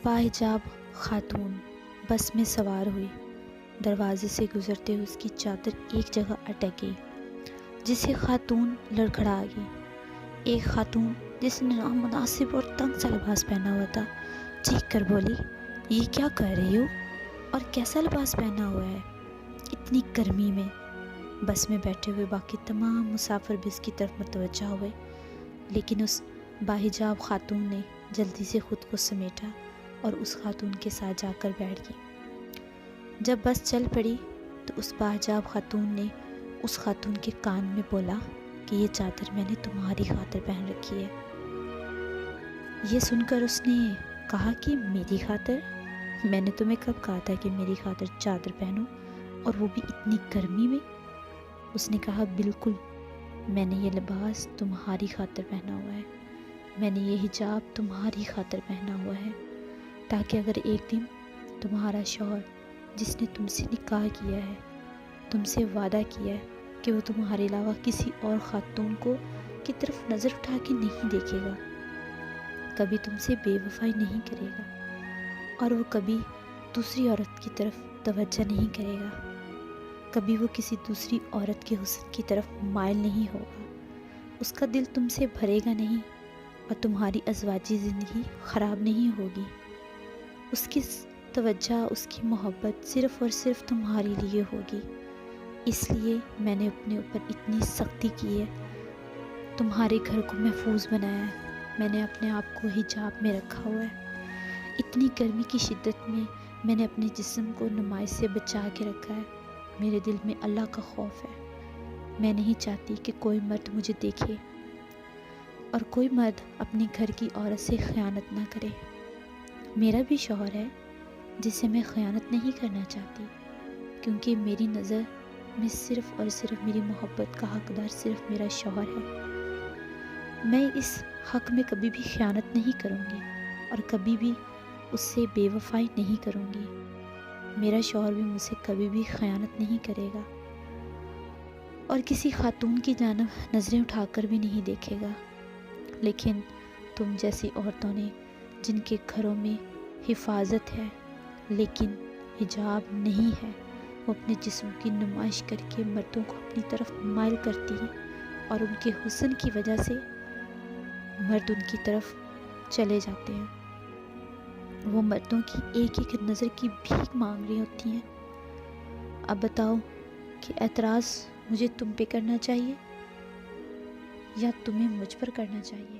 باحجاب خاتون بس میں سوار ہوئی۔ دروازے سے گزرتے ہوئے اس کی چادر ایک جگہ اٹک گئی، جس سے خاتون لڑکھڑا گئی۔ ایک خاتون جس نے نامناسب اور تنگ سا لباس پہنا ہوا تھا چیخ کر بولی، یہ کیا کر رہی ہو اور کیسا لباس پہنا ہوا ہے اتنی گرمی میں؟ بس میں بیٹھے ہوئے باقی تمام مسافر بھی اس کی طرف متوجہ ہوئے، لیکن اس باحجاب خاتون نے جلدی سے خود کو سمیٹا اور اس خاتون کے ساتھ جا کر بیٹھ گئی۔ جب بس چل پڑی تو اس باحجاب خاتون نے اس خاتون کے کان میں بولا کہ یہ چادر میں نے تمہاری خاطر پہن رکھی ہے۔ یہ سن کر اس نے کہا کہ میری خاطر؟ میں نے تمہیں کب کہا تھا کہ میری خاطر چادر پہنو، اور وہ بھی اتنی گرمی میں؟ اس نے کہا، بالکل، میں نے یہ لباس تمہاری خاطر پہنا ہوا ہے، میں نے یہ حجاب تمہاری خاطر پہنا ہوا ہے، تاکہ اگر ایک دن تمہارا شوہر جس نے تم سے نکاح کیا ہے، تم سے وعدہ کیا ہے کہ وہ تمہارے علاوہ کسی اور خاتون کی طرف نظر اٹھا کے نہیں دیکھے گا، کبھی تم سے بے وفائی نہیں کرے گا، اور وہ کبھی دوسری عورت کی طرف توجہ نہیں کرے گا، کبھی وہ کسی دوسری عورت کے حسن کی طرف مائل نہیں ہوگا، اس کا دل تم سے بھرے گا نہیں، اور تمہاری ازواجی زندگی خراب نہیں ہوگی، اس کی توجہ، اس کی محبت صرف اور صرف تمہارے لیے ہوگی۔ اس لیے میں نے اپنے اوپر اتنی سختی کی ہے، تمہارے گھر کو محفوظ بنایا ہے، میں نے اپنے آپ کو حجاب میں رکھا ہوا ہے، اتنی گرمی کی شدت میں نے اپنے جسم کو نمائش سے بچا کے رکھا ہے، میرے دل میں اللہ کا خوف ہے، میں نہیں چاہتی کہ کوئی مرد مجھے دیکھے اور کوئی مرد اپنے گھر کی عورت سے خیانت نہ کرے۔ میرا بھی شوہر ہے جسے میں خیانت نہیں کرنا چاہتی، کیونکہ میری نظر میں صرف اور صرف میری محبت کا حقدار صرف میرا شوہر ہے۔ میں اس حق میں کبھی بھی خیانت نہیں کروں گی اور کبھی بھی اس سے بے وفائی نہیں کروں گی۔ میرا شوہر بھی مجھ سے کبھی بھی خیانت نہیں کرے گا اور کسی خاتون کی جانب نظریں اٹھا کر بھی نہیں دیکھے گا۔ لیکن تم جیسی عورتوں نے، جن کے گھروں میں حفاظت ہے لیکن حجاب نہیں ہے، وہ اپنے جسم کی نمائش کر کے مردوں کو اپنی طرف مائل کرتی ہیں، اور ان کے حسن کی وجہ سے مرد ان کی طرف چلے جاتے ہیں، وہ مردوں کی ایک ایک نظر کی بھیک مانگ رہی ہوتی ہیں۔ اب بتاؤ کہ اعتراض مجھے تم پہ کرنا چاہیے یا تمہیں مجھ پر کرنا چاہیے؟